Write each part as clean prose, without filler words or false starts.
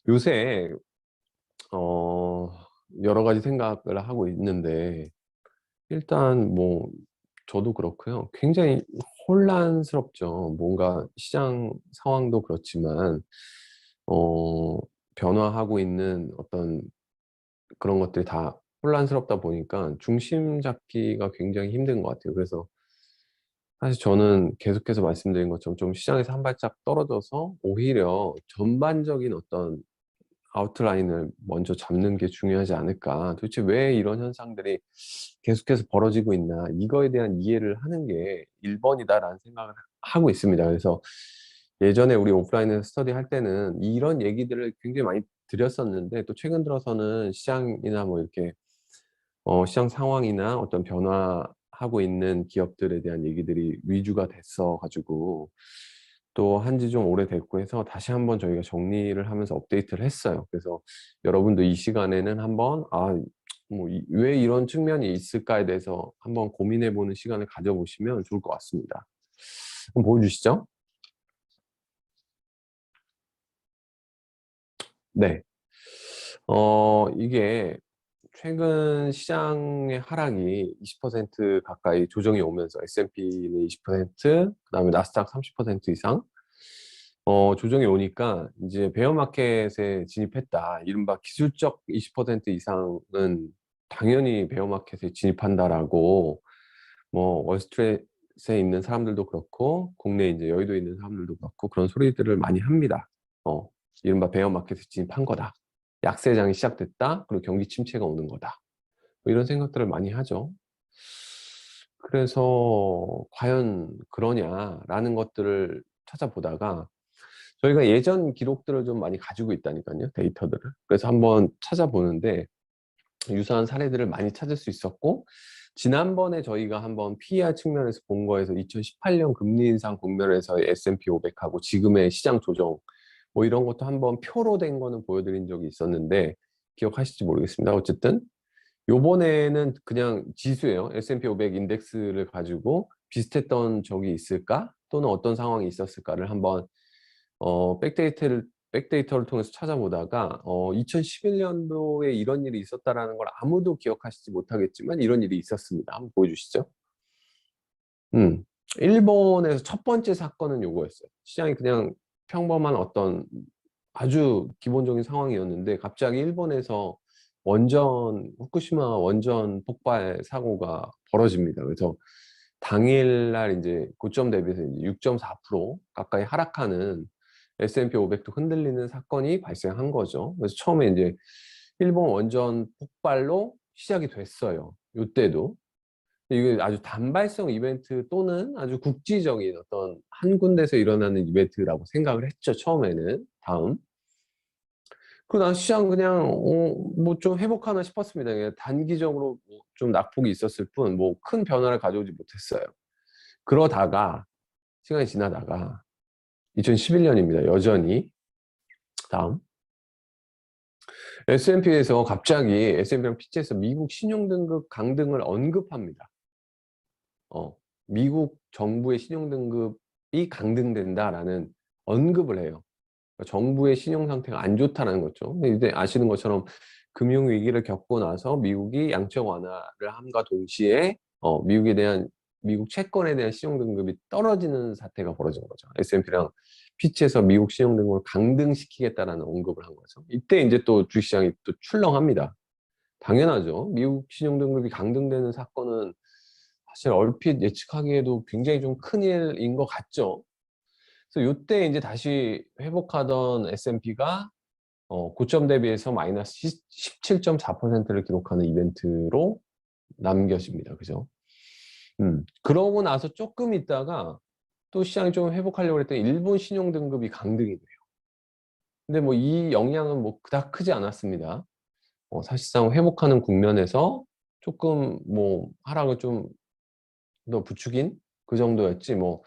요새 어 여러 가지 생각을 하고 있는데 일단 뭐 저도 그렇고요. 굉장히 혼란스럽죠. 뭔가 시장 상황도 그렇지만 어 변화하고 있는 어떤 그런 것들이 다 혼란스럽다 보니까 중심 잡기가 굉장히 힘든 것 같아요. 그래서 사실 저는 계속해서 말씀드린 것처럼 좀 시장에서 한 발짝 떨어져서 오히려 전반적인 어떤 아웃라인을 먼저 잡는 게 중요하지 않을까. 도대체 왜 이런 현상들이 계속해서 벌어지고 있나. 이거에 대한 이해를 하는 게 1번이다라는 생각을 하고 있습니다. 그래서 예전에 우리 오프라인에서 스터디 할 때는 이런 얘기들을 굉장히 많이 드렸었는데 또 최근 들어서는 시장이나 뭐 이렇게 시장 상황이나 어떤 변화하고 있는 기업들에 대한 얘기들이 위주가 됐어 가지고 또 한지 좀 오래됐고 해서 다시 한번 저희가 정리를 하면서 업데이트를 했어요. 그래서 여러분도 이 시간에는 한번 뭐 왜 이런 측면이 있을까에 대해서 한번 고민해 보는 시간을 가져보시면 좋을 것 같습니다. 한번 보여주시죠. 네. 이게 최근 시장의 하락이 20% 가까이 조정이 오면서 S&P는 20%, 그다음에 나스닥 30% 이상 조정이 오니까 이제 베어 마켓에 진입했다. 이른바 기술적 20% 이상은 당연히 베어 마켓에 진입한다라고 뭐 월스트리트에 있는 사람들도 그렇고 국내 이제 여의도에 있는 사람들도 그렇고 그런 소리들을 많이 합니다. 이른바 베어 마켓에 진입한 거다. 약세장이 시작됐다. 그리고 경기 침체가 오는 거다. 뭐 이런 생각들을 많이 하죠. 그래서 과연 그러냐라는 것들을 찾아보다가 저희가 예전 기록들을 좀 많이 가지고 있다니까요. 데이터들을. 그래서 한번 찾아보는데 유사한 사례들을 많이 찾을 수 있었고 지난번에 저희가 한번 PER 측면에서 본 거에서 2018년 금리 인상 국면에서의 S&P 500하고 지금의 시장 조정 뭐 이런 것도 한번 표로 된 거는 보여드린 적이 있었는데 기억하실지 모르겠습니다. 어쨌든 요번에는 그냥 지수예요. S&P 500 인덱스를 가지고 비슷했던 적이 있을까? 또는 어떤 상황이 있었을까를 한번 백데이터를 통해서 찾아보다가 2011년도에 이런 일이 있었다라는 걸 아무도 기억하시지 못하겠지만 이런 일이 있었습니다. 한번 보여주시죠. 음, 일본에서 첫 번째 사건은 요거였어요. 시장이 그냥 평범한 어떤 아주 기본적인 상황이었는데 갑자기 일본에서 후쿠시마 원전 폭발 사고가 벌어집니다. 그래서 당일날 이제 고점 대비해서 이제 6.4% 가까이 하락하는 S&P 500도 흔들리는 사건이 발생한 거죠. 그래서 처음에 이제 일본 원전 폭발로 시작이 됐어요. 이때도. 이게 아주 단발성 이벤트 또는 아주 국지적인 어떤 한 군데서 일어나는 이벤트라고 생각을 했죠. 처음에는. 다음. 난 시장 그냥 뭐 좀 회복하나 싶었습니다. 그냥 단기적으로 뭐좀 낙폭이 있었을 뿐 뭐 큰 변화를 가져오지 못했어요. 그러다가 시간이 지나다가 2011년입니다. 여전히. 다음. S&P에서 갑자기 S&P랑 피치에서 미국 신용등급 강등을 언급합니다. 미국 정부의 신용등급이 강등된다라는 언급을 해요. 그러니까 정부의 신용 상태가 안 좋다는 거죠. 근데 이제 아시는 것처럼 금융위기를 겪고 나서 미국이 양적 완화를 함과 동시에 미국 채권에 대한 신용등급이 떨어지는 사태가 벌어진 거죠. S&P랑 피치에서 미국 신용등급을 강등시키겠다라는 언급을 한 거죠. 이때 이제 또 주식시장이 또 출렁합니다. 당연하죠. 미국 신용등급이 강등되는 사건은 사실 얼핏 예측하기에도 굉장히 좀 큰일인 것 같죠. 그래서 이때 이제 다시 회복하던 S&P가 고점 대비해서 마이너스 17.4%를 기록하는 이벤트로 남겨집니다. 그죠? 그러고 나서 조금 있다가 또 시장이 좀 회복하려고 했더니 일본 신용 등급이 강등이 돼요. 근데 뭐 이 영향은 뭐 그닥 크지 않았습니다. 사실상 회복하는 국면에서 조금 뭐 하락을 좀 더 부추긴 그 정도였지 뭐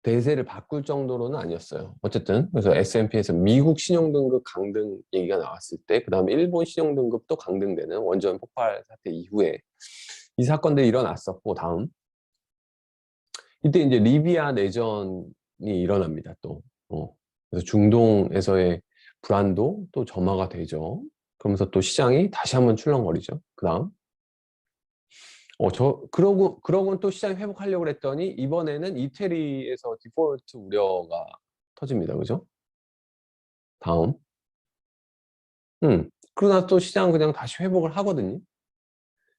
대세를 바꿀 정도로는 아니었어요. 어쨌든 그래서 S&P에서 미국 신용등급 강등 얘기가 나왔을 때 그 다음에 일본 신용등급도 강등되는 원전 폭발 사태 이후에 이 사건들이 일어났었고 다음 이때 이제 리비아 내전이 일어납니다. 또 그래서 중동에서의 불안도 또 점화가 되죠. 그러면서 또 시장이 다시 한번 출렁거리죠. 그다음 그러고는 또 시장이 회복하려고 그랬더니 이번에는 이태리에서 디폴트 우려가 터집니다. 그죠? 다음. 그러고 나서 또 시장은 그냥 다시 회복을 하거든요.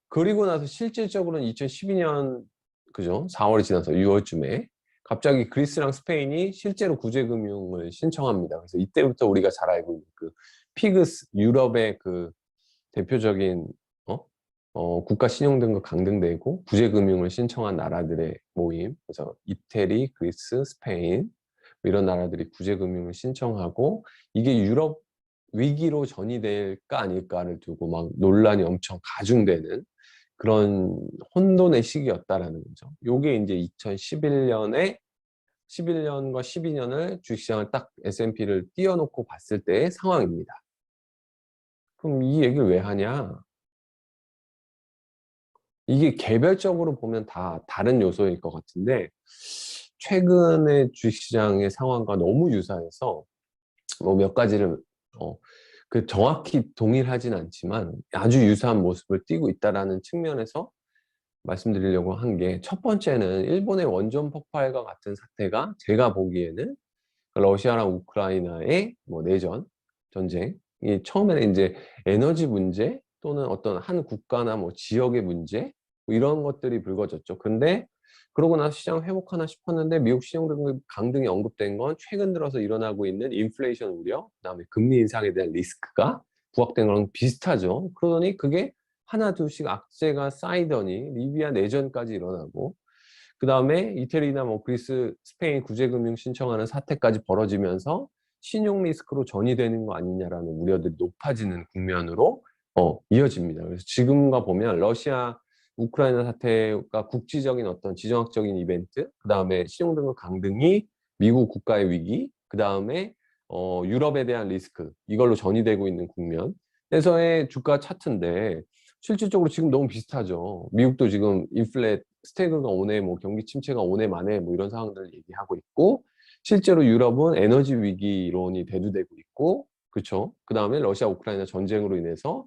그리고 나서 실질적으로는 2012년 그죠? 4월이 지나서 6월쯤에 갑자기 그리스랑 스페인이 실제로 구제금융을 신청합니다. 그래서 이때부터 우리가 잘 알고 있는 그 피그스 유럽의 그 대표적인 어? 국가 신용등급 강등되고 구제금융을 신청한 나라들의 모임. 그래서 이태리, 그리스, 스페인 이런 나라들이 구제금융을 신청하고 이게 유럽 위기로 전이될까 아닐까를 두고 막 논란이 엄청 가중되는 그런 혼돈의 시기였다라는 거죠. 요게 이제 11년과 12년을 주식시장을 딱 S&P를 띄워놓고 봤을 때의 상황입니다. 그럼 이 얘기를 왜 하냐? 이게 개별적으로 보면 다 다른 요소일 것 같은데 최근의 주식시장의 상황과 너무 유사해서 뭐 몇 가지를 그 정확히 동일하진 않지만 아주 유사한 모습을 띠고 있다라는 측면에서 말씀드리려고 한 게 첫 번째는 일본의 원전 폭발과 같은 사태가 제가 보기에는 러시아랑 우크라이나의 뭐 내전, 전쟁이 처음에는 이제 에너지 문제 또는 어떤 한 국가나 뭐 지역의 문제 뭐 이런 것들이 불거졌죠. 근데 그러고 나서 시장 회복하나 싶었는데 미국 신용등급 강등이 언급된 건 최근 들어서 일어나고 있는 인플레이션 우려, 그다음에 금리 인상에 대한 리스크가 부각된 거랑 비슷하죠. 그러더니 그게 하나 둘씩 악재가 쌓이더니 리비아 내전까지 일어나고 그 다음에 이태리나 뭐 그리스, 스페인 구제금융 신청하는 사태까지 벌어지면서 신용 리스크로 전이되는 거 아니냐라는 우려들이 높아지는 국면으로 이어집니다. 그래서 지금과 보면 러시아, 우크라이나 사태가 국지적인 어떤 지정학적인 이벤트, 그 다음에 신용등급 강등이 미국 국가의 위기, 그 다음에 유럽에 대한 리스크 이걸로 전이되고 있는 국면에서의 주가 차트인데 실질적으로 지금 너무 비슷하죠. 미국도 지금 인플레 스태그가 오네, 뭐 경기 침체가 오네 만에 뭐 이런 상황들을 얘기하고 있고 실제로 유럽은 에너지 위기론이 대두되고 있고 그렇죠. 그 다음에 러시아 우크라이나 전쟁으로 인해서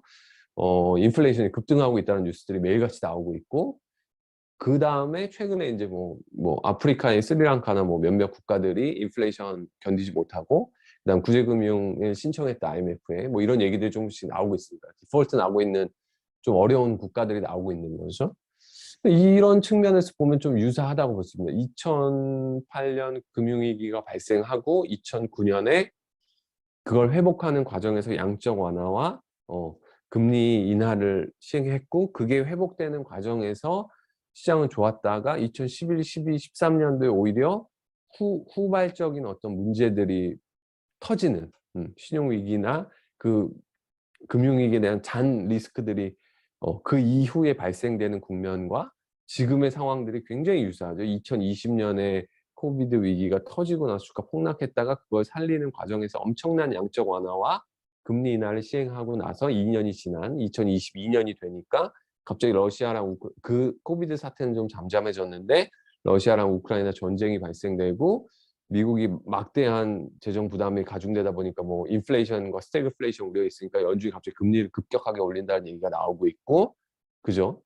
인플레이션이 급등하고 있다는 뉴스들이 매일같이 나오고 있고 그 다음에 최근에 이제 뭐 아프리카의 스리랑카나 뭐 몇몇 국가들이 인플레이션 견디지 못하고 그다음 구제금융을 신청했다 IMF에 뭐 이런 얘기들이 조금씩 나오고 있습니다. 디폴트 나고 있는 좀 어려운 국가들이 나오고 있는 거죠. 이런 측면에서 보면 좀 유사하다고 볼 수 있습니다. 2008년 금융위기가 발생하고 2009년에 그걸 회복하는 과정에서 양적 완화와 금리 인하를 시행했고 그게 회복되는 과정에서 시장은 좋았다가 2011, 12, 13년도에 오히려 후발적인 어떤 문제들이 터지는 신용위기나 그 금융위기에 대한 잔 리스크들이 그 이후에 발생되는 국면과 지금의 상황들이 굉장히 유사하죠. 2020년에 코비드 위기가 터지고 나서 주가 폭락했다가 그걸 살리는 과정에서 엄청난 양적 완화와 금리 인하를 시행하고 나서 2년이 지난 2022년이 되니까 갑자기 러시아랑 그 코비드 사태는 좀 잠잠해졌는데 러시아랑 우크라이나 전쟁이 발생되고 미국이 막대한 재정 부담이 가중되다 보니까 뭐 인플레이션과 스태그플레이션 우려가 있으니까 연준이 갑자기 금리를 급격하게 올린다는 얘기가 나오고 있고 그죠?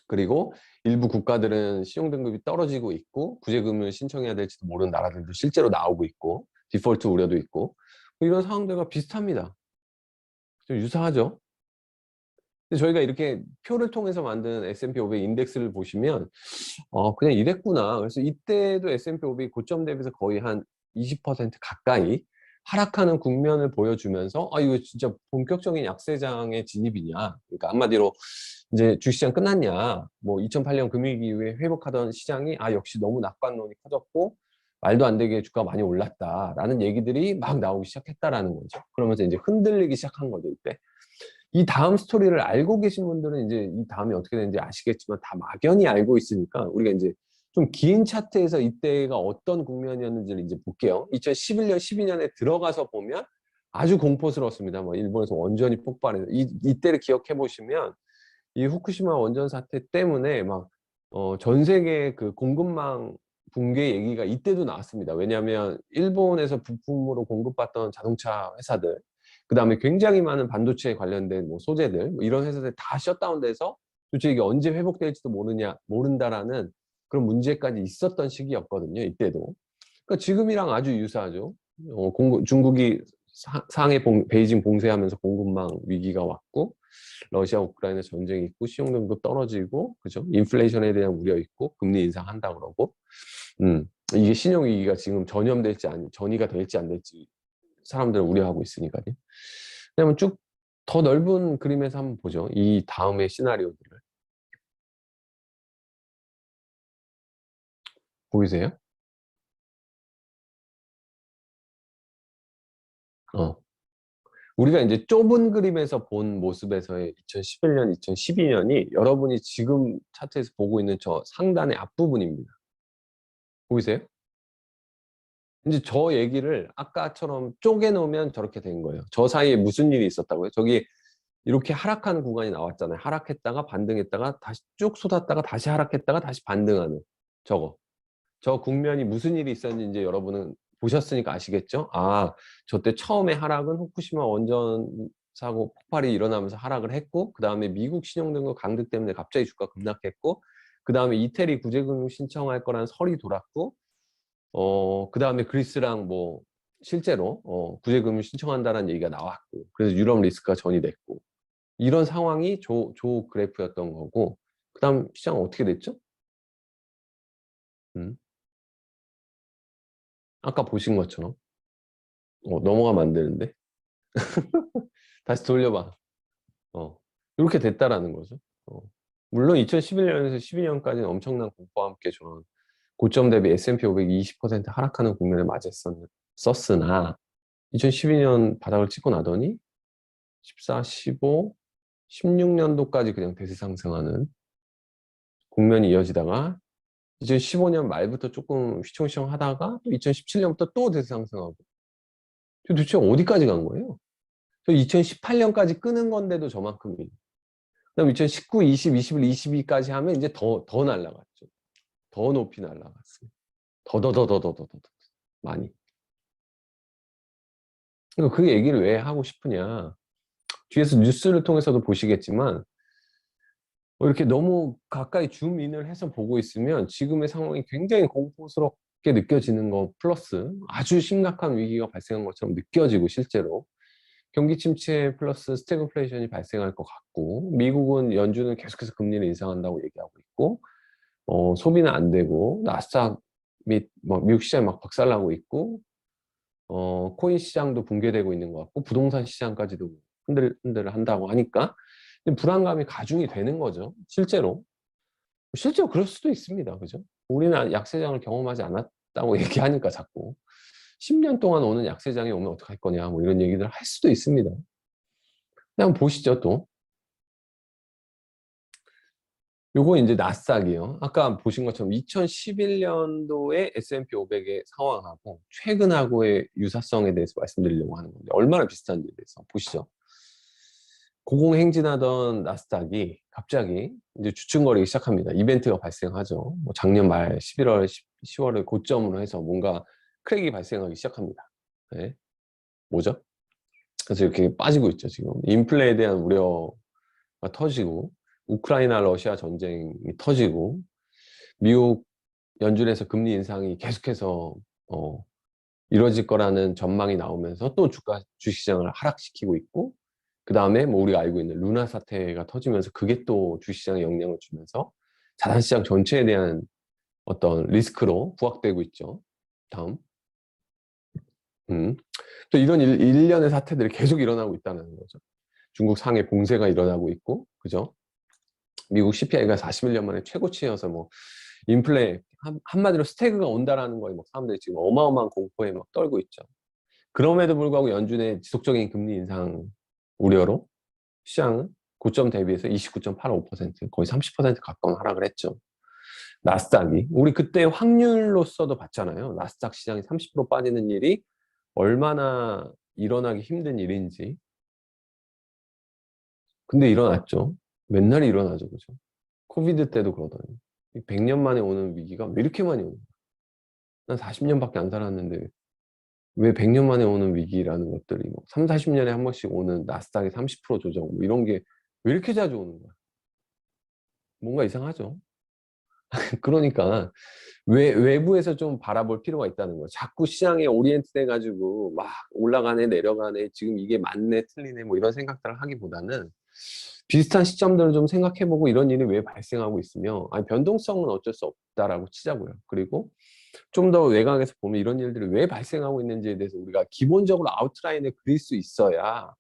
그리고 일부 국가들은 신용등급이 떨어지고 있고 구제금융을 신청해야 될지도 모르는 나라들도 실제로 나오고 있고 디폴트 우려도 있고 뭐 이런 상황들과 비슷합니다. 좀 유사하죠? 근데 저희가 이렇게 표를 통해서 만든 S&P 500 인덱스를 보시면 그냥 이랬구나. 그래서 이때도 S&P 500이 고점 대비해서 거의 한 20% 가까이 하락하는 국면을 보여주면서 이거 진짜 본격적인 약세장의 진입이냐. 그러니까 한마디로 이제 주식시장 끝났냐. 뭐 2008년 금융위기 이후에 회복하던 시장이 역시 너무 낙관론이 커졌고 말도 안 되게 주가가 많이 올랐다라는 얘기들이 막 나오기 시작했다라는 거죠. 그러면서 이제 흔들리기 시작한 거죠, 이때. 이 다음 스토리를 알고 계신 분들은 이제 이 다음이 어떻게 되는지 아시겠지만 다 막연히 알고 있으니까 우리가 이제 좀 긴 차트에서 이때가 어떤 국면이었는지를 이제 볼게요. 2011년, 12년에 들어가서 보면 아주 공포스러웠습니다. 뭐 일본에서 원전이 폭발해서 이때를 기억해 보시면 이 후쿠시마 원전 사태 때문에 막 전 세계 그 공급망 붕괴 얘기가 이때도 나왔습니다. 왜냐하면 일본에서 부품으로 공급받던 자동차 회사들, 그 다음에 굉장히 많은 반도체에 관련된 뭐 소재들, 뭐 이런 회사들 다 셧다운돼서 도대체 이게 언제 회복될지도 모른다라는 그런 문제까지 있었던 시기였거든요. 이때도. 그러니까 지금이랑 아주 유사하죠. 중국이 베이징 봉쇄하면서 공급망 위기가 왔고, 러시아 우크라이나 전쟁이 있고, 신용등도 떨어지고, 그죠? 인플레이션에 대한 우려 있고, 금리 인상한다 그러고, 이게 신용 위기가 지금 전이가 될지 안 될지 사람들은 우려하고 있으니까요. 그러면 쭉 더 넓은 그림에서 한번 보죠. 이 다음의 시나리오들을. 보이세요? 어. 우리가 이제 좁은 그림에서 본 모습에서의 2011년, 2012년이 여러분이 지금 차트에서 보고 있는 저 상단의 앞부분입니다. 보이세요? 이제 저 얘기를 아까처럼 쪼개놓으면 저렇게 된 거예요. 저 사이에 무슨 일이 있었다고요? 저기 이렇게 하락하는 구간이 나왔잖아요. 하락했다가 반등했다가 다시 쭉 쏟았다가 다시 하락했다가 다시 반등하는 저거. 저 국면이 무슨 일이 있었는지 이제 여러분은 보셨으니까 아시겠죠? 아, 저때 처음에 하락은 후쿠시마 원전 사고 폭발이 일어나면서 하락을 했고, 그 다음에 미국 신용등급 강등 때문에 갑자기 주가 급락했고, 그 다음에 이태리 구제금융 신청할 거라는 설이 돌았고, 그 다음에 그리스랑 뭐 실제로 구제금융 신청한다는 얘기가 나왔고, 그래서 유럽 리스크가 전이됐고, 이런 상황이 조 그래프였던 거고, 그 다음 시장은 어떻게 됐죠? 음, 아까 보신 것처럼. 넘어가면 안 되는데. 다시 돌려봐. 어, 이렇게 됐다라는 거죠. 어. 물론 2011년에서 12년까지는 엄청난 공포와 함께 저는 고점 대비 S&P 500이 20% 하락하는 국면을 맞았었으나 2012년 바닥을 찍고 나더니 14, 15, 16년도까지 그냥 대세 상승하는 국면이 이어지다가 2015년 말부터 조금 휘청휘청 하다가 또 2017년부터 또 대세 상승하고 도대체 어디까지 간 거예요? 저 2018년까지 끄는 건데도 저만큼이. 그다음 2019, 20, 21, 22까지 하면 이제 더 날라갔죠. 더 높이 날라갔어요. 더 많이. 그러니까 그 얘기를 왜 하고 싶으냐. 뒤에서 뉴스를 통해서도 보시겠지만 이렇게 너무 가까이 줌인을 해서 보고 있으면 지금의 상황이 굉장히 공포스럽게 느껴지는 거 플러스 아주 심각한 위기가 발생한 것처럼 느껴지고 실제로 경기 침체 플러스 스태그플레이션이 발생할 것 같고 미국은 연준은 계속해서 금리를 인상한다고 얘기하고 있고 소비는 안 되고 나스닥 및 뭐 미국 시장이 막 박살나고 있고 코인 시장도 붕괴되고 있는 것 같고 부동산 시장까지도 흔들흔들 한다고 하니까 불안감이 가중이 되는 거죠. 실제로 그럴 수도 있습니다. 그죠? 우리는 약세장을 경험하지 않았다고 얘기하니까 자꾸 10년 동안 오는 약세장이 오면 어떡할 거냐 뭐 이런 얘기들 할 수도 있습니다. 한번 보시죠 또. 요거 이제 나스닥이요. 아까 보신 것처럼 2011년도에 S&P 500의 상황하고 최근하고의 유사성에 대해서 말씀드리려고 하는 건데 얼마나 비슷한지에 대해서 보시죠. 고공행진하던 나스닥이 갑자기 이제 주춤거리기 시작합니다. 이벤트가 발생하죠. 뭐 작년 말 11월, 10월을 고점으로 해서 뭔가 크랙이 발생하기 시작합니다. 네. 뭐죠? 그래서 이렇게 빠지고 있죠, 지금. 인플레에 대한 우려가 터지고, 우크라이나 러시아 전쟁이 터지고, 미국 연준에서 금리 인상이 계속해서 이루어질 거라는 전망이 나오면서 또 주식시장을 하락시키고 있고, 그 다음에 뭐 우리가 알고 있는 루나 사태가 터지면서 그게 또 주식시장에 영향을 주면서 자산시장 전체에 대한 어떤 리스크로 부각되고 있죠. 다음. 음. 또 이런 일련의 사태들이 계속 일어나고 있다는 거죠. 중국 상해 봉쇄가 일어나고 있고, 그죠? 미국 CPI가 41년 만에 최고치여서 뭐 인플레 한마디로 스태그가 온다라는 거에 막 사람들이 지금 어마어마한 공포에 막 떨고 있죠. 그럼에도 불구하고 연준의 지속적인 금리 인상 우려로 시장은 고점 대비해서 29.85% 거의 30% 가까운 하락을 했죠. 나스닥이 우리 그때 확률로서도 봤잖아요. 나스닥 시장이 30% 빠지는 일이 얼마나 일어나기 힘든 일인지. 근데 일어났죠. 맨날 일어나죠. 그죠? 코비드 때도 그러더니 100년 만에 오는 위기가 왜 이렇게 많이 오는 거야? 난 40년밖에 안 살았는데 왜 100년 만에 오는 위기라는 것들이 뭐 3, 40년에 한 번씩 오는 나스닥의 30% 조정 뭐 이런 게 왜 이렇게 자주 오는 거야? 뭔가 이상하죠. 그러니까 외부에서 좀 바라볼 필요가 있다는 거예요. 자꾸 시장에 오리엔트 돼가지고 막 올라가네 내려가네 지금 이게 맞네 틀리네 뭐 이런 생각들을 하기보다는 비슷한 시점들을 좀 생각해보고 이런 일이 왜 발생하고 있으며 아니 변동성은 어쩔 수 없다라고 치자고요. 그리고 좀 더 외곽에서 보면 이런 일들이 왜 발생하고 있는지에 대해서 우리가 기본적으로 아웃라인을 그릴 수 있어야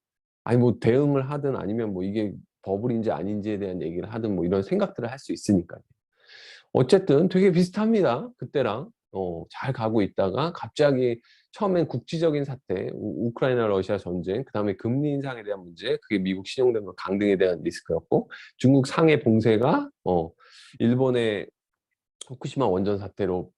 아니 뭐 대응을 하든 아니면 뭐 이게 버블인지 아닌지에 대한 얘기를 하든 뭐 이런 생각들을 할 수 있으니까요. 어쨌든 되게 비슷합니다. 그때랑 잘 가고 있다가 갑자기 처음엔 국지적인 사태, 우크라이나 러시아 전쟁, 그다음에 금리 인상에 대한 문제, 그게 미국 신용등급 강등에 대한 리스크였고 중국 상해 봉쇄가 일본의 후쿠시마 원전 사태로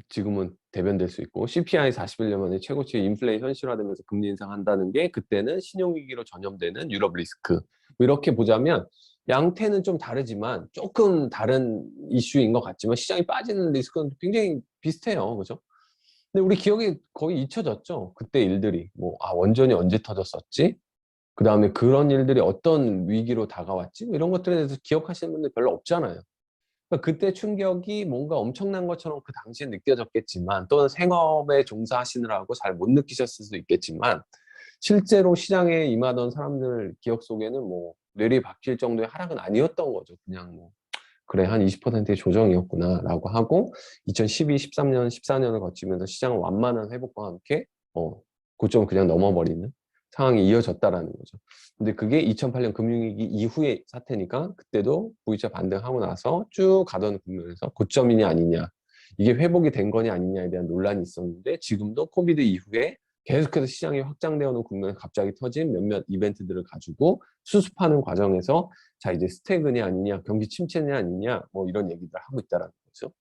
지금은 대변될 수 있고 CPI 41년 만에 최고치 인플레이 현실화되면서 금리 인상한다는 게 그때는 신용위기로 전염되는 유럽 리스크 뭐 이렇게 보자면 양태는 좀 다르지만 조금 다른 이슈인 것 같지만 시장이 빠지는 리스크는 굉장히 비슷해요. 그죠? 근데 우리 기억이 거의 잊혀졌죠. 그때 일들이 원전이 언제 터졌었지? 그 다음에 그런 일들이 어떤 위기로 다가왔지? 뭐 이런 것들에 대해서 기억하시는 분들 별로 없잖아요. 그러니까 그때 충격이 뭔가 엄청난 것처럼 그 당시에 느껴졌겠지만 또는 생업에 종사하시느라고 잘 못 느끼셨을 수도 있겠지만 실제로 시장에 임하던 사람들 기억 속에는 뭐 뇌리 박힐 정도의 하락은 아니었던 거죠. 그냥 뭐 그래 한 20%의 조정이었구나라고 하고 2012, 13년, 14년을 거치면서 시장은 완만한 회복과 함께 고점을 그냥 넘어버리는 상황이 이어졌다라는 거죠. 근데 그게 2008년 금융위기 이후의 사태니까 그때도 V자 반등하고 나서 쭉 가던 국면에서 고점이냐 아니냐 이게 회복이 된 거냐 아니냐에 대한 논란이 있었는데 지금도 코비드 이후에 계속해서 시장이 확장되어 오는 국면에 갑자기 터진 몇몇 이벤트들을 가지고 수습하는 과정에서 자 이제 스태그냐 아니냐 경기 침체냐 아니냐 뭐 이런 얘기들 하고 있다라는 거죠.